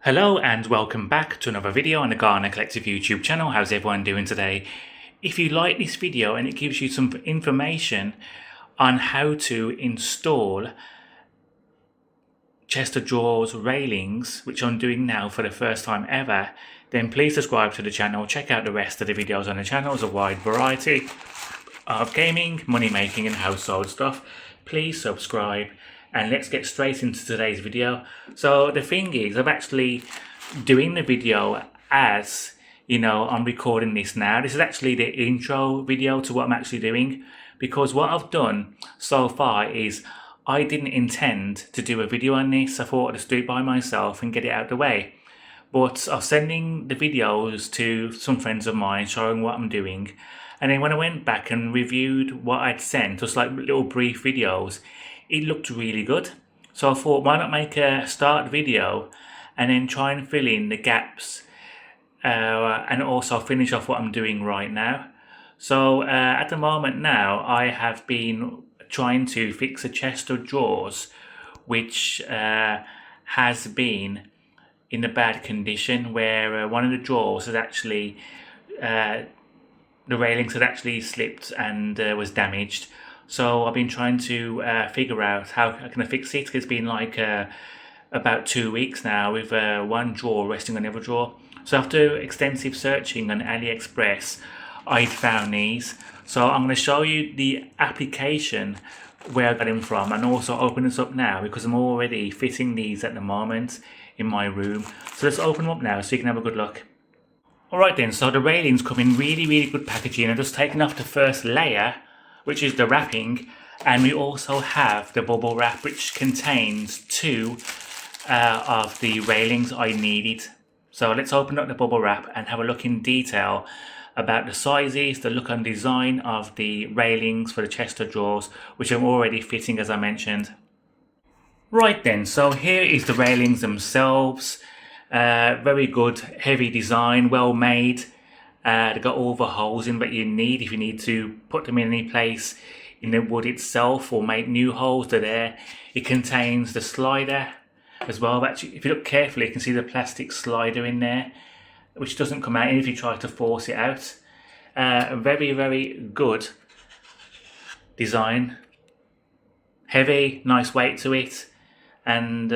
Hello and welcome back to another video on the Gardener Collective YouTube channel. How's everyone doing today? If you like this video and it gives you some information on how to install chest of drawers railings, which I'm doing now for the first time ever, then please subscribe to the channel. Check out the rest of the videos on the channel. There's a wide variety of gaming, money making and household stuff. Please subscribe. And let's get straight into today's video. So the thing is, I'm actually doing the video as, I'm recording this now. This is actually the intro video to what I'm actually doing, because what I've done so far is I didn't intend to do a video on this. I thought I'd just do it by myself and get it out of the way. But I was sending the videos to some friends of mine, showing what I'm doing. And then when I went back and reviewed what I'd sent, just like little brief videos, it looked really good. So I thought, why not make a start video and then try and fill in the gaps and also finish off what I'm doing right now. So at the moment now, I have been trying to fix a chest of drawers which has been in a bad condition, where one of the drawers had actually, the railings had actually slipped and was damaged. So I've been trying to figure out how I can fix it. It's been like about 2 weeks now with one drawer resting on the other drawer. So after extensive searching on Aliexpress, I found these. So I'm going to show you the application where I got them from, and also open this up now because I'm already fitting these at the moment in my room. So let's open them up now so you can have a good look. Alright then, so the railings come in really good packaging. I've just taken off the first layer, which is the wrapping, and we also have the bubble wrap, which contains two of the railings I needed. So let's open up the bubble wrap and have a look in detail about the sizes, the look and design of the railings for the chest of drawers, which I'm already fitting, as I mentioned. Right then, so here is the railings themselves. Very good, heavy design, well made. They've got all the holes in that you need if you need to put them in any place in the wood itself or make new holes. They're there. It contains the slider as well. Actually, if you look carefully, you can see the plastic slider in there, which doesn't come out if you try to force it out. Very good design. Heavy, nice weight to it. And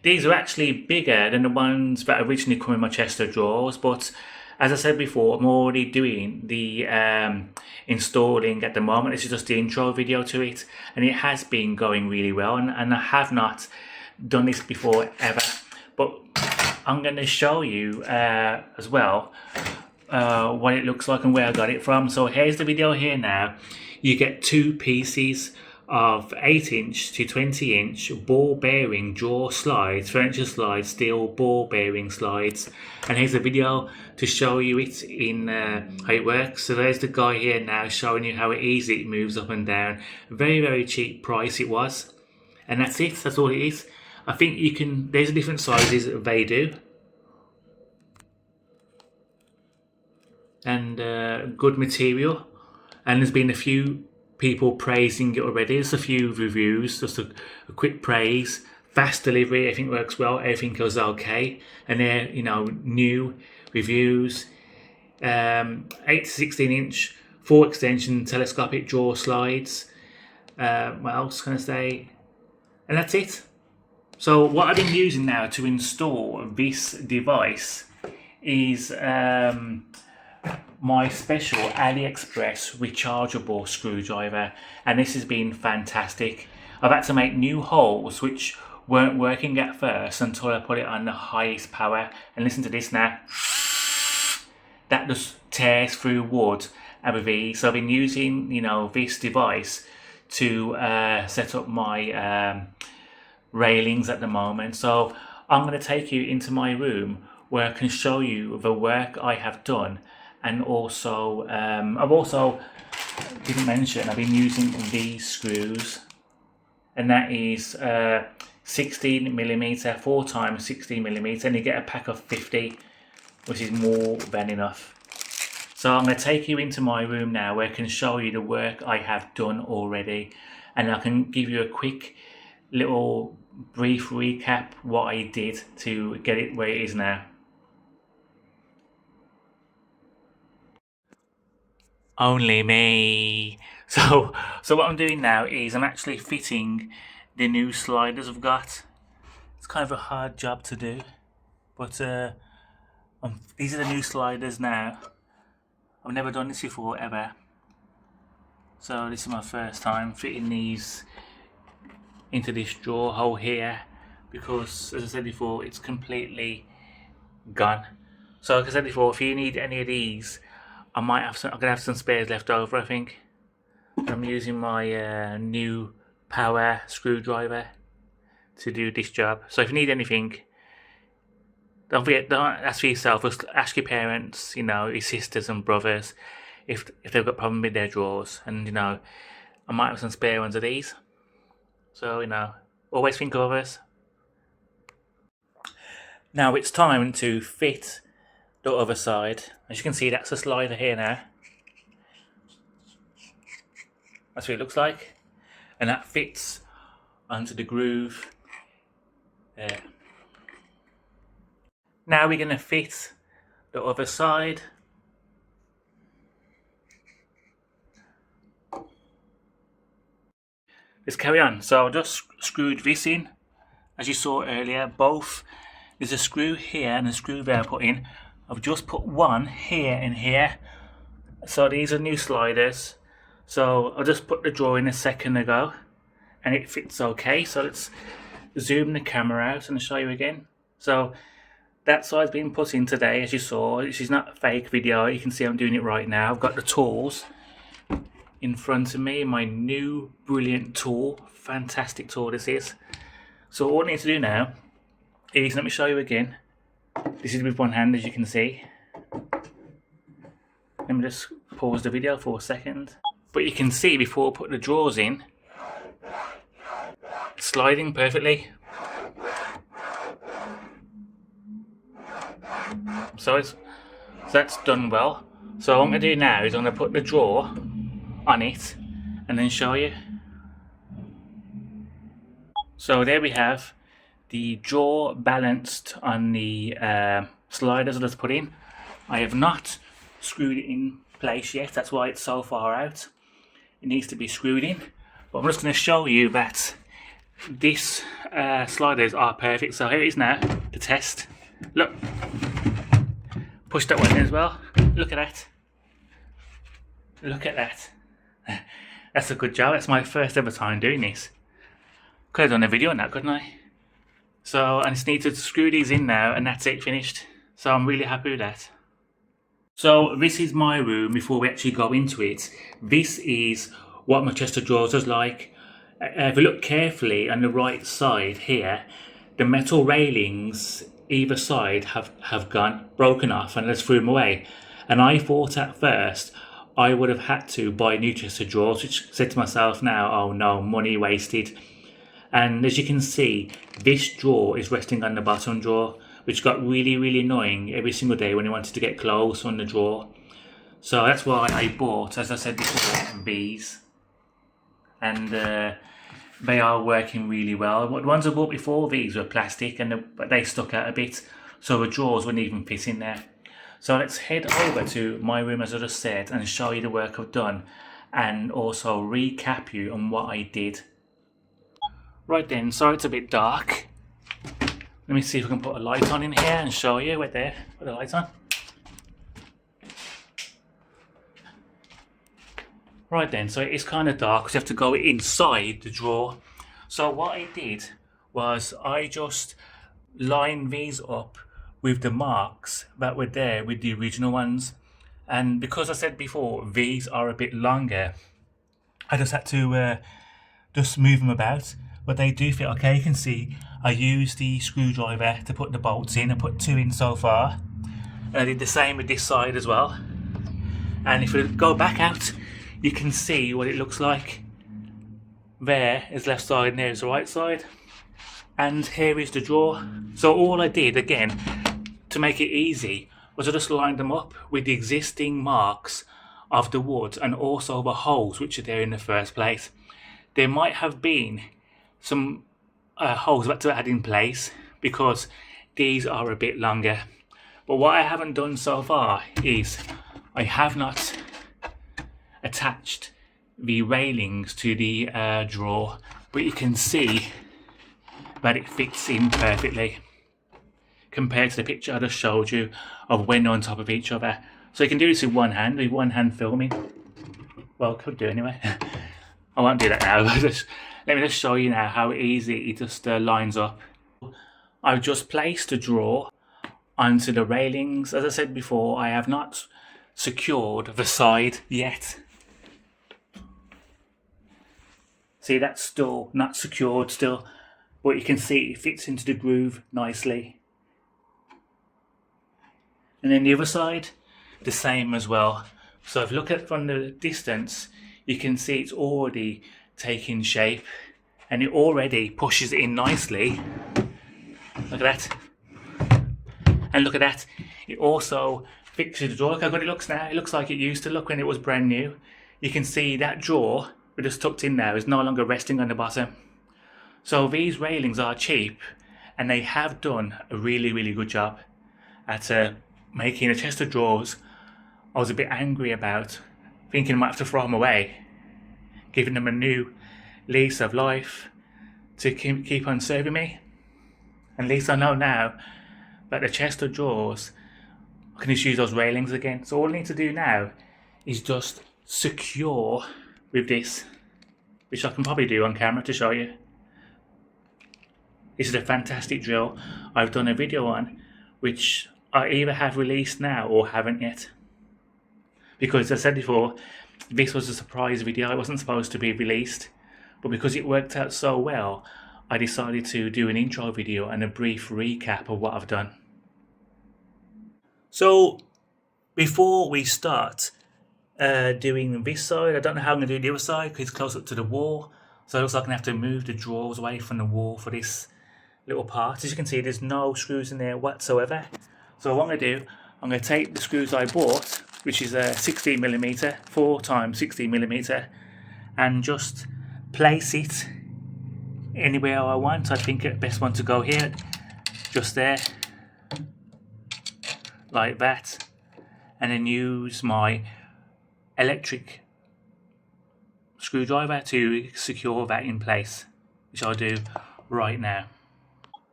these are actually bigger than the ones that originally come in my chest of drawers, but as I said before, I'm already doing the installing at the moment. This is just the intro video to it, and it has been going really well, and I have not done this before ever, but I'm going to show you as well what it looks like and where I got it from. So here's the video here now. You get two pieces of 8-inch to 20-inch ball bearing drawer slides, furniture slides, steel ball bearing slides. And here's a video to show you it in how it works. So there's the guy here now showing you how easy it moves up and down. Very cheap price it was. And that's it, that's all it is. I think you can, there's different sizes they do. And good material. And there's been a few people praising it already. There's a few reviews, just a quick praise. Fast delivery, everything works well, everything goes okay. And they're, new reviews. 8 to 16 inch, 4 extension telescopic drawer slides. What else can I say? And that's it. So what I've been using now to install this device is my special Aliexpress rechargeable screwdriver, and this has been fantastic. I've had to make new holes which weren't working at first until I put it on the highest power, and listen to this now. That just tears through wood with ease. So I've been using this device to set up my railings at the moment. So I'm going to take you into my room where I can show you the work I have done. And also, didn't mention, I've been using these screws, and that is 16mm, 4 times 16mm, and you get a pack of 50, which is more than enough. So I'm going to take you into my room now where I can show you the work I have done already, and I can give you a quick little brief recap what I did to get it where it is now. Only me. So what I'm doing now is I'm actually fitting the new sliders I've got. It's kind of a hard job to do, but these are the new sliders now. I've never done this before ever, so this is my first time fitting these into this drawer hole here, because as I said before, it's completely gone. So like I said before, if you need any of these, I'm gonna have some spares left over, I think. I'm using my new power screwdriver to do this job. So if you need anything, don't ask for yourself, just ask your parents, your sisters and brothers, if they've got problems with their drawers. And I might have some spare ones of these. So always think of others. Now it's time to fit the other side. As you can see, that's the slider here now. That's what it looks like, and that fits onto the groove there. Now we're going to fit the other side. Let's carry on. So I just screwed this in, as you saw earlier. There's a screw here and a screw there I put in. I've just put one here and here. So these are new sliders. So I just put the drawer in a second ago and it fits okay. So let's zoom the camera out and show you again. So that side's been put in today, as you saw. This is not a fake video. You can see I'm doing it right now. I've got the tools in front of me, my new brilliant tool. Fantastic tool this is. So all I need to do now is, let me show you again. This is with one hand, as you can see. Let me just pause the video for a second. But you can see before I put the drawers in, it's sliding perfectly. So that's done well. So what I'm going to do now is I'm going to put the drawer on it and then show you. So there we have the drawer balanced on the sliders I just put in. I have not screwed it in place yet, that's why it's so far out. It needs to be screwed in. But I'm just going to show you that these sliders are perfect. So here it is now, the test. Look, push that one in as well. Look at that. Look at that. That's a good job. That's my first ever time doing this. Could have done a video on that, couldn't I? So I just need to screw these in now and that's it, finished. So I'm really happy with that. So this is my room before we actually go into it. This is what my chest of drawers is like. If you look carefully on the right side here, the metal railings either side have broken off, and I just threw them away. And I thought at first I would have had to buy new chest of drawers, which I said to myself now, oh no, money wasted. And as you can see, this drawer is resting on the bottom drawer, which got really, really annoying every single day when I wanted to get clothes on the drawer. So that's why I bought, as I said before, these. And they are working really well. The ones I bought before these were plastic, but they stuck out a bit, so the drawers wouldn't even fit in there. So let's head over to my room, as I just said, and show you the work I've done, and also recap you on what I did. Right then, so it's a bit dark. Let me see if I can put a light on in here and show you. Right there, put the light on. Right then, so it's kind of dark because you have to go inside the drawer. So what I did was I just lined these up with the marks that were there with the original ones. And because I said before, these are a bit longer, I just had to just move them about. But they do fit okay. You can see I used the screwdriver to put the bolts in. I put 2 in so far. And I did the same with this side as well. And if we go back out, you can see what it looks like. There is left side and there is the right side. And here is the drawer. So all I did, again, to make it easy, was I just lined them up with the existing marks of the wood and also the holes which are there in the first place. There might have been some holes that to add in place because these are a bit longer. But what I haven't done so far is I have not attached the railings to the drawer, but you can see that it fits in perfectly compared to the picture I just showed you of when on top of each other. So you can do this with one hand filming. Well, could do anyway. I won't do that now. Let me just show you now how easy it just lines up. I've just placed the drawer onto the railings. As I said before, I have not secured the side yet. See, that's still not secured still, but you can see it fits into the groove nicely. And then the other side, the same as well. So if you look at it from the distance, you can see it's already taking shape and it already pushes in nicely. Look at that. And look at that. It also fixes the drawer. Look how good it looks now. It looks like it used to look when it was brand new. You can see that drawer we just tucked in now is no longer resting on the bottom. So these railings are cheap and they have done a really, really good job at making a chest of drawers I was a bit angry about, thinking I might have to throw them away, giving them a new lease of life to keep on serving me. And at least I know now that the chest of drawers, I can just use those railings again. So all I need to do now is just secure with this, which I can probably do on camera to show you. This is a fantastic drill I've done a video on, which I either have released now or haven't yet. Because as I said before, this was a surprise video. It wasn't supposed to be released, but because it worked out so well, I decided to do an intro video and a brief recap of what I've done. So before we start doing this side, I don't know how I'm going to do the other side because it's close up to the wall. So it looks like I'm going to have to move the drawers away from the wall for this little part. As you can see, there's no screws in there whatsoever. So what I'm going to do, I'm going to take the screws I bought, which is a 16mm, 4x16mm, and just place it anywhere I want. I think the best one to go here, just there, like that, and then use my electric screwdriver to secure that in place, which I'll do right now.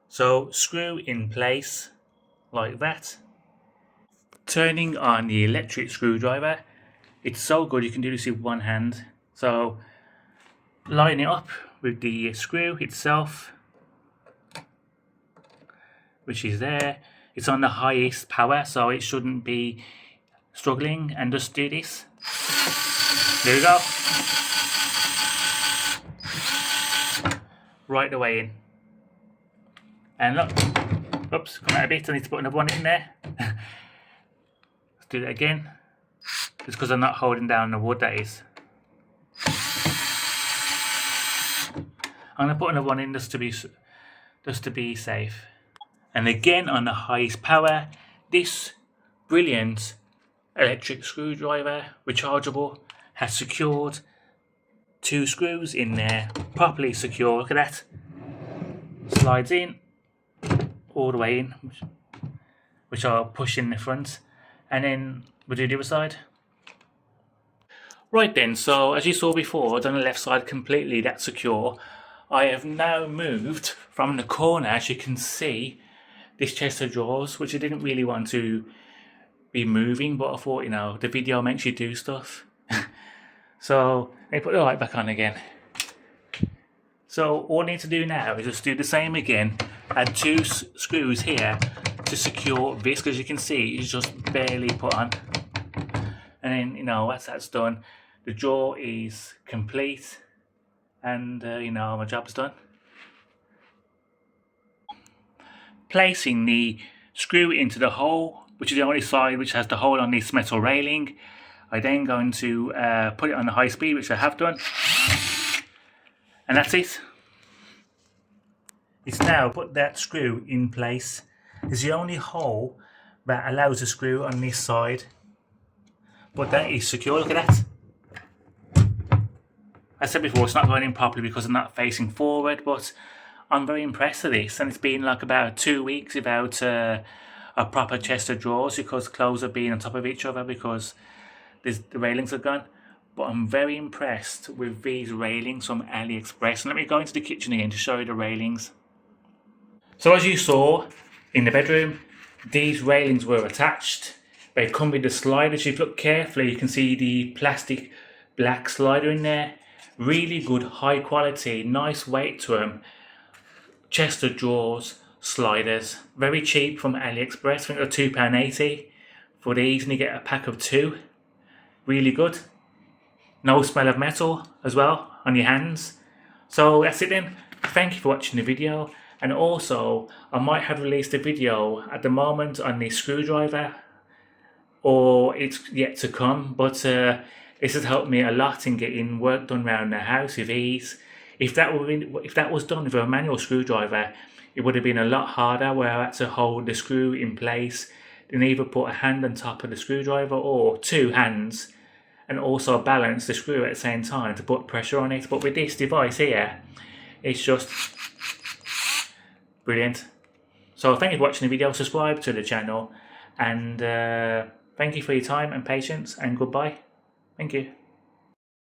So screw in place like that. Turning on the electric screwdriver, it's so good you can do this with one hand. So line it up with the screw itself, which is there. It's on the highest power, so it shouldn't be struggling, and just do this. There we go. Right the way in. And look, oops, come out a bit, I need to put another one in there. Let's do that again. Just because I'm not holding down the wood, that is. I'm going to put another one in just to be safe. And again on the highest power, this brilliant electric screwdriver, rechargeable, has secured 2 screws in there, properly secure. Look at that. Slides in, all the way in, which I'll push in the front, and then we'll do the other side. Right then, so as you saw before, I've done the left side completely, that's secure. I have now moved from the corner, as you can see, this chest of drawers, which I didn't really want to be moving, but I thought, you know, the video makes you do stuff. So let me put the light back on again. So all I need to do now is just do the same again, add 2 screws here to secure this, because you can see it's just barely put on. And then, you know, once that's done, the drawer is complete, and you know, my job's done. Placing the screw into the hole, which is the only side which has the hole on this metal railing, I then going to put it on the high speed, which I have done, and that's it. It's now put that screw in place. It's the only hole that allows the screw on this side, but that is secure. Look at that. I said before, it's not going in properly because I'm not facing forward, but I'm very impressed with this, and it's been like about 2 weeks without a proper chest of drawers because clothes have been on top of each other because the railings are gone. But I'm very impressed with these railings from Aliexpress. And let me go into the kitchen again to show you the railings. So as you saw in the bedroom, these railings were attached. They come with the sliders. If you look carefully, you can see the plastic black slider in there. Really good, high quality, nice weight to them. Chest of drawers, sliders. Very cheap from Aliexpress. I think they're £2.80 for these, and you get a pack of 2. Really good. No smell of metal as well on your hands. So that's it then. Thank you for watching the video. And also, I might have released a video at the moment on the screwdriver, or it's yet to come, but this has helped me a lot in getting work done around the house with ease. If that was done with a manual screwdriver, it would have been a lot harder, where I had to hold the screw in place and either put a hand on top of the screwdriver or 2 hands, and also balance the screw at the same time to put pressure on it. But with this device here, it's just brilliant. So thank you for watching the video, subscribe to the channel, and thank you for your time and patience, and goodbye. Thank you.